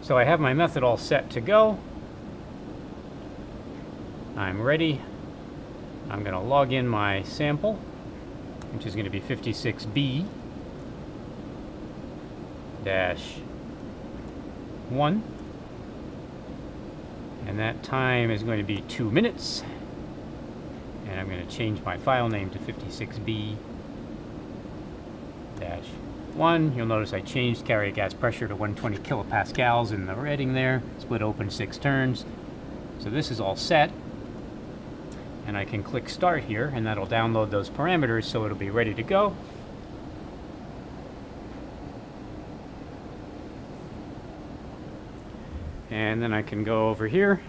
So I have my method all set to go. I'm ready. I'm going to log in my sample, which is going to be 56B-1. And that time is going to be 2 minutes. And I'm going to change my file name to 56B-1. You'll notice I changed carrier gas pressure to 120 kilopascals in the heading there. Split open 6 turns. So this is all set. And I can click start here, and that'll download those parameters so it'll be ready to go. And then I can go over here,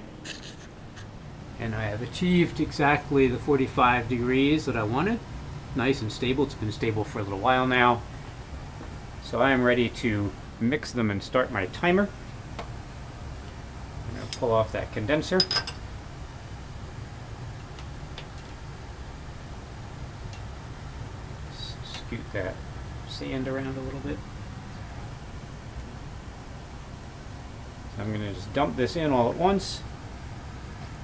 and I have achieved exactly the 45 degrees that I wanted. Nice and stable. It's been stable for a little while now. So I am ready to mix them and start my timer. I'm going to pull off that condenser. Scoot that sand around a little bit. So I'm going to just dump this in all at once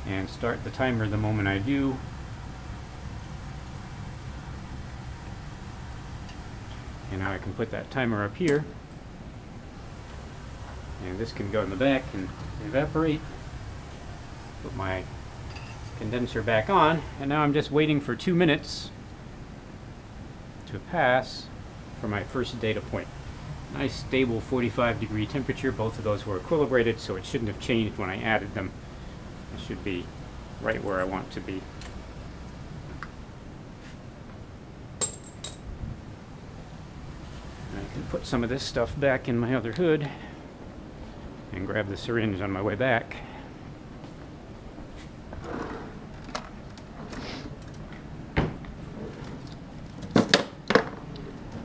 and start the timer the moment I do. And now I can put that timer up here, and this can go in the back and evaporate. Put my condenser back on, and now I'm just waiting for 2 minutes to pass for my first data point. Nice stable 45-degree temperature. Both of those were equilibrated, so it shouldn't have changed when I added them. It should be right where I want to be. I can put some of this stuff back in my other hood and grab the syringe on my way back.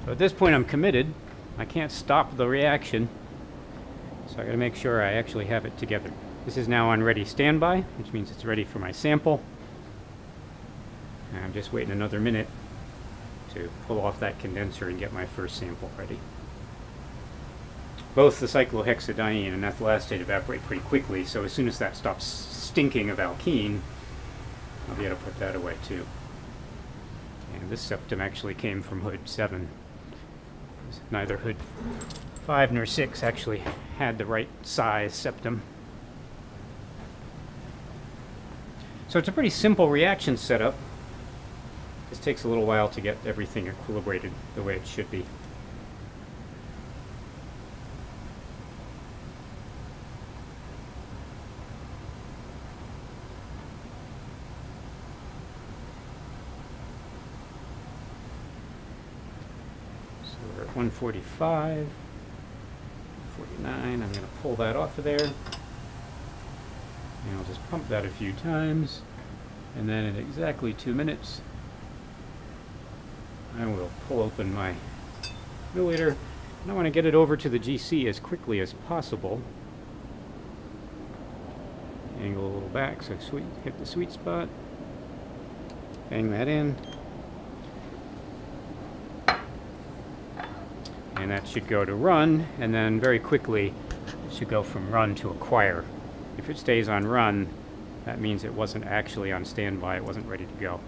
So at this point I'm committed. I can't stop the reaction, so I got to make sure I actually have it together. This is now on ready standby, which means it's ready for my sample. And I'm just waiting another minute to pull off that condenser and get my first sample ready. Both the cyclohexadiene and ethyl acetate evaporate pretty quickly, so as soon as that stops stinking of alkene, I'll be able to put that away too. And this septum actually came from hood 7. Neither hood 5 nor 6 actually had the right size septum. So it's a pretty simple reaction setup. This takes a little while to get everything equilibrated the way it should be. So we're at 145, 49. I'm going to pull that off of there. And I'll just pump that a few times. And then in exactly 2 minutes, I will pull open my milliliter, and I want to get it over to the GC as quickly as possible. Angle a little back so hit the sweet spot. Bang that in. And that should go to run, and then very quickly it should go from run to acquire. If it stays on run, that means it wasn't actually on standby, it wasn't ready to go.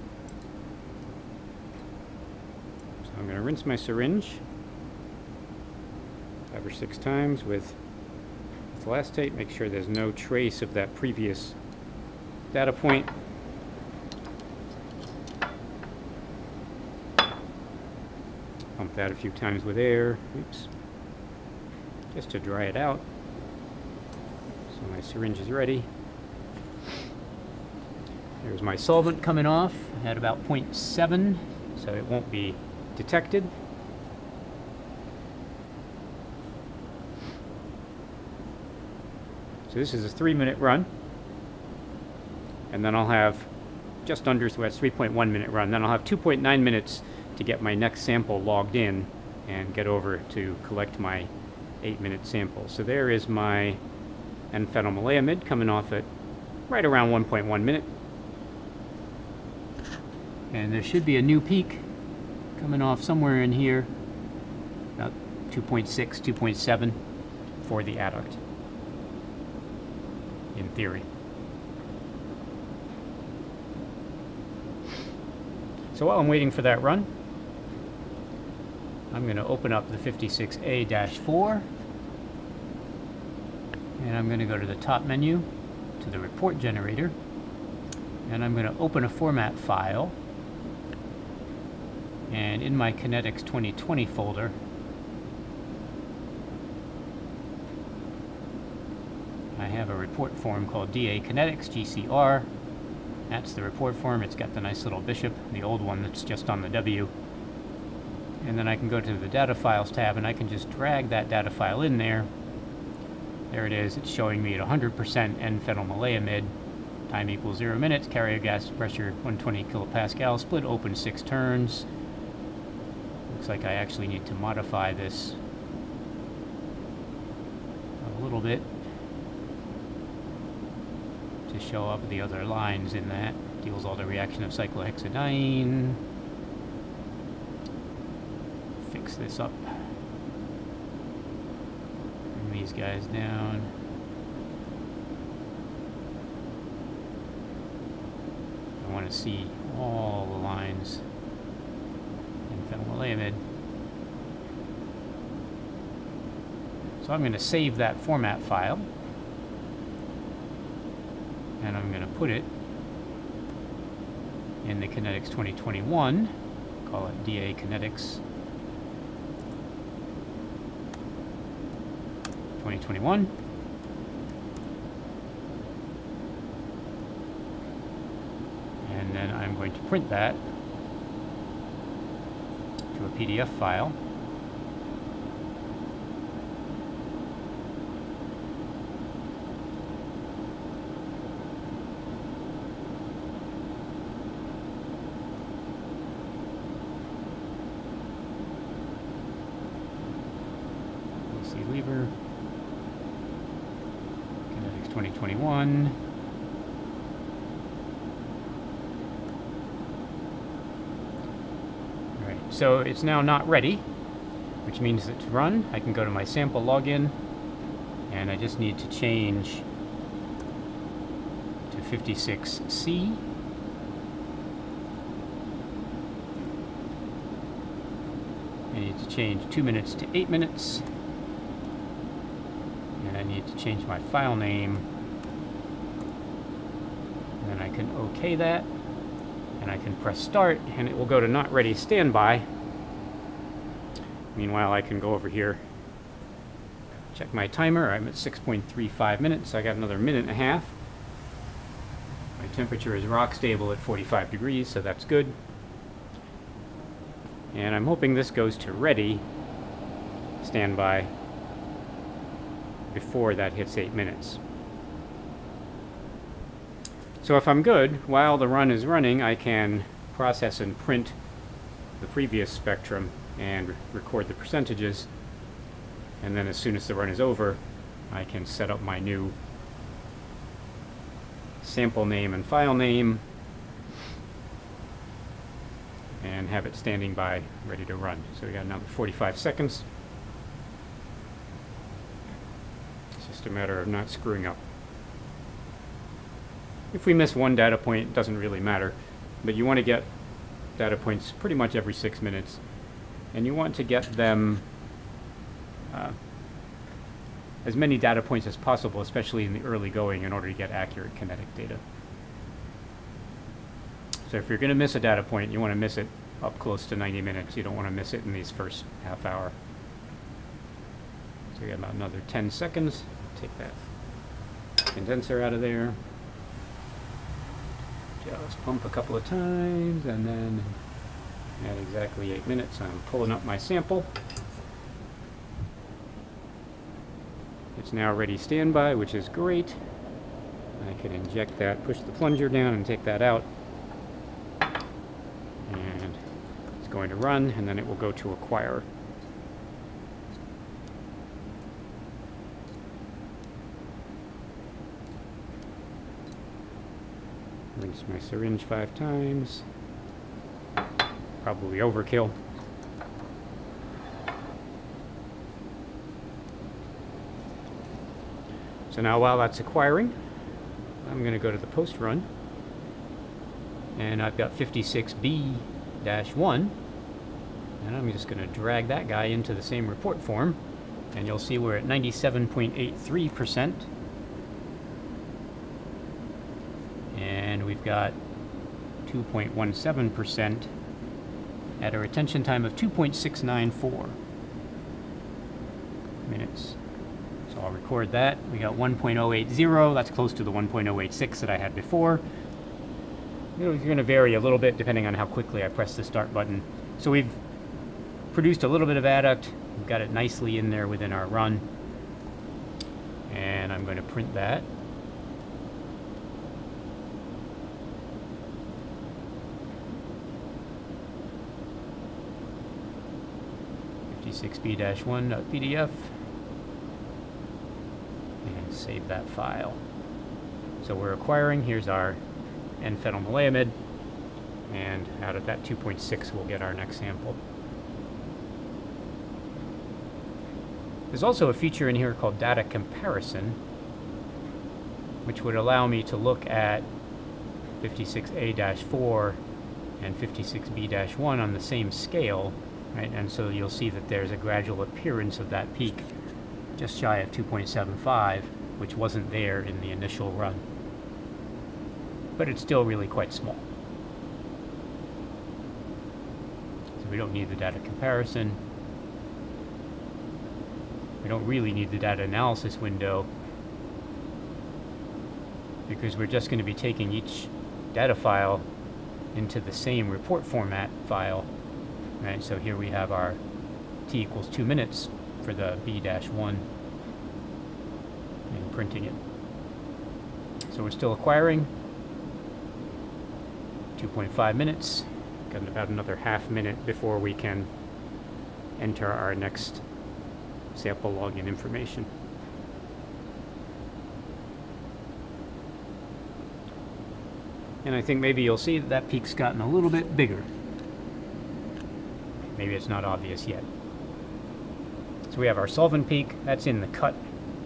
I'm going to rinse my syringe 5 or 6 times with ethyl acetate. Make sure there's no trace of that previous data point. Pump that a few times with air. Oops. Just to dry it out. So my syringe is ready. There's my solvent coming off at about 0.7, so it won't be detected. So this is a 3-minute run, and then I'll have just under, so that's 3.1 minute run. Then I'll have 2.9 minutes to get my next sample logged in and get over to collect my 8-minute sample. So there is my N-phenylmaleimide coming off at right around 1.1 minute. And there should be a new peak coming off somewhere in here, about 2.6, 2.7 for the adduct. in theory. So while I'm waiting for that run, I'm going to open up the 56A-4, and I'm going to go to the top menu, to the report generator, and I'm going to open a format file, and in my Kinetics 2020 folder, I have a report form called DA Kinetics GCR. That's the report form. It's got the nice little bishop, the old one that's just on the W. And then I can go to the Data Files tab, and I can just drag that data file in there. There it is. It's showing me at 100% N-phenylmaleimide. Time equals 0 minutes. Carrier gas pressure 120 kilopascal. Split open 6 turns. Looks like I actually need to modify this a little bit to show up the other lines in that. Diels Alder reaction of cyclohexadiene. Fix this up. Bring these guys down. I want to see all the lines in phenylmaleimide. So I'm going to save that format file, and I'm going to put it in the Kinetics 2021, call it DA Kinetics 2021. And then I'm going to print that to a PDF file. Lever, Kinetics 2021. Alright, so it's now not ready, which means that to run, I can go to my sample login, and I just need to change to 56C. I need to change 2 minutes to 8 minutes. I need to change my file name, and then I can OK that, and I can press start, and it will go to not ready standby. Meanwhile, I can go over here, check my timer. I'm at 6.35 minutes. I got another minute and a half. My temperature is rock stable at 45 degrees, so that's good. And I'm hoping this goes to ready standby before that hits 8 minutes. So if I'm good, while the run is running, I can process and print the previous spectrum and record the percentages, and then as soon as the run is over, I can set up my new sample name and file name and have it standing by ready to run. So we got another 45 seconds. A matter of not screwing up. If we miss one data point, it doesn't really matter, but you want to get data points pretty much every 6 minutes, and you want to get them as many data points as possible, especially in the early going, in order to get accurate kinetic data. So if you're going to miss a data point, you want to miss it up close to 90 minutes. You don't want to miss it in these first half hour. So we got about another 10 seconds. Take that condenser out of there. Just pump a couple of times, and then at exactly 8 minutes, I'm pulling up my sample. It's now ready standby, which is great. I can inject that, push the plunger down, and take that out. And it's going to run, and then it will go to acquirer. Rinse my syringe 5 times. Probably overkill. So now while that's acquiring, I'm going to go to the post run, and I've got 56B-1, and I'm just going to drag that guy into the same report form, and you'll see we're at 97.83%, and we've got 2.17% at a retention time of 2.694 minutes. So I'll record that. We got 1.080. That's close to the 1.086 that I had before. You're going to vary a little bit depending on how quickly I press the start button. So we've produced a little bit of adduct. We've got it nicely in there within our run. And I'm going to print that. B-1.pdf, and save that file. So we're acquiring, here's our N-phenylmaleimide, and out of that 2.6 we'll get our next sample. There's also a feature in here called data comparison, which would allow me to look at 56A-4 and 56B-1 on the same scale. Right, and so you'll see that there's a gradual appearance of that peak just shy of 2.75, which wasn't there in the initial run. But it's still really quite small. So we don't need the data comparison. We don't really need the data analysis window, because we're just going to be taking each data file into the same report format file. Right, so here we have our t equals 2 minutes for the B-1 and printing it. So we're still acquiring 2.5 minutes. Got about another half minute before we can enter our next sample login information. And I think maybe you'll see that that peak's gotten a little bit bigger. Maybe it's not obvious yet. So we have our solvent peak, that's in the cut,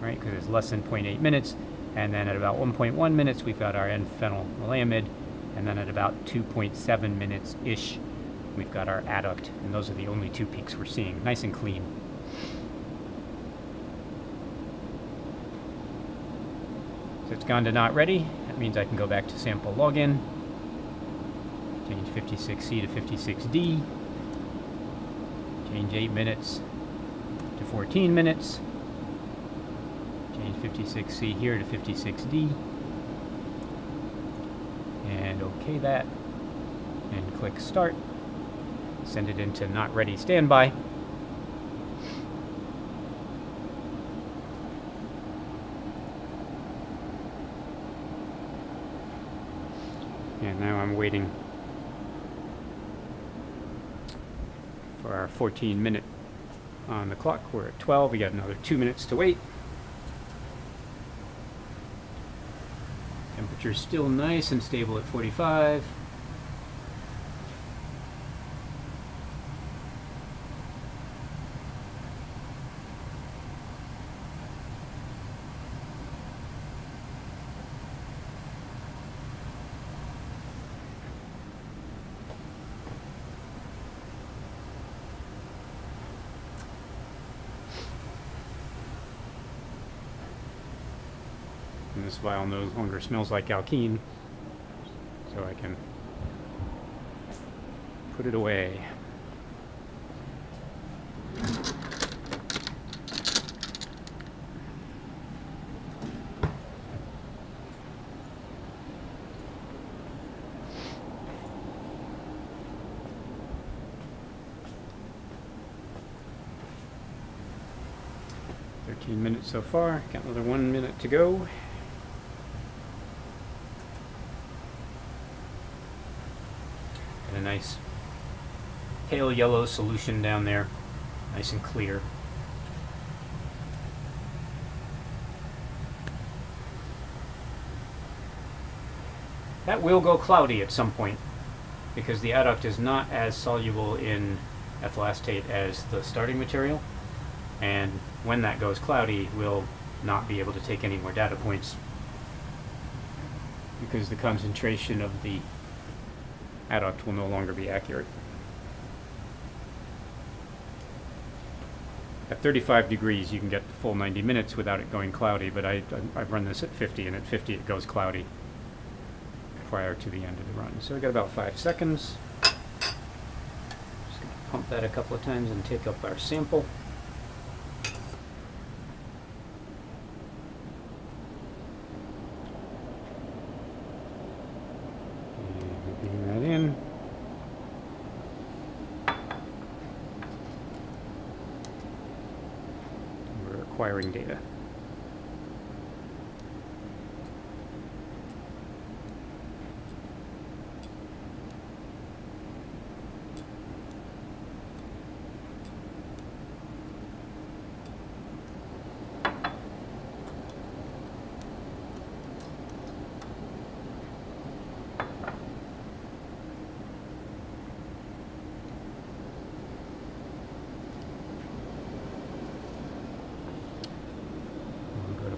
right, because it's less than 0.8 minutes, and then at about 1.1 minutes we've got our N-phenylmaleimide, and then at about 2.7 minutes-ish we've got our adduct, and those are the only two peaks we're seeing, nice and clean. So it's gone to not ready. That means I can go back to sample login, change 56C to 56D, change 8 minutes to 14 minutes, change 56C here to 56D, and OK that, and click Start, send it into Not Ready Standby. And now I'm waiting for our 14-minute on the clock. We're at 12. We got another 2 minutes to wait. Temperature's still nice and stable at 45. And this vial no longer smells like alkene, so I can put it away. Minutes so far, got another 1 minute to go. And a nice pale yellow solution down there, nice and clear. That will go cloudy at some point because the adduct is not as soluble in ethyl acetate as the starting material. And when that goes cloudy, we'll not be able to take any more data points. because the concentration of the adduct will no longer be accurate. At 35 degrees you can get the full 90 minutes without it going cloudy, but I've run this at 50, and at 50 it goes cloudy prior to the end of the run. So we got about 5 seconds. Just going to pump that a couple of times and take up our sample. And bring that in. We're acquiring data.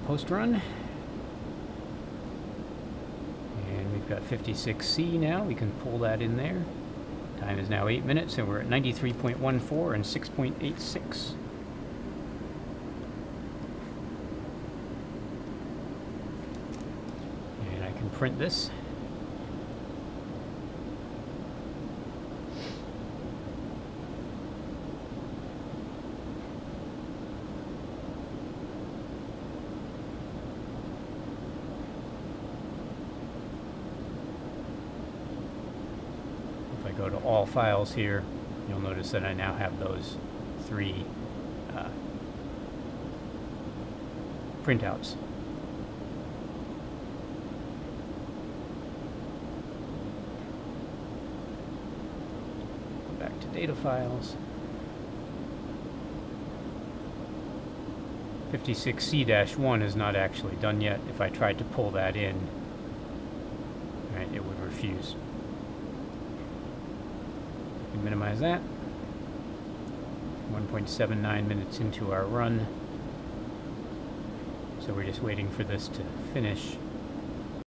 Post run, and we've got 56C now. We can pull that in there. Time is now 8 minutes, and we're at 93.14 and 6.86. And I can print this. Go to all files here, you'll notice that I now have those 3 printouts. Go back to data files. 56C-1 is not actually done yet. If I tried to pull that in, right, it would refuse. Minimize that. 1.79 minutes into our run. So we're just waiting for this to finish.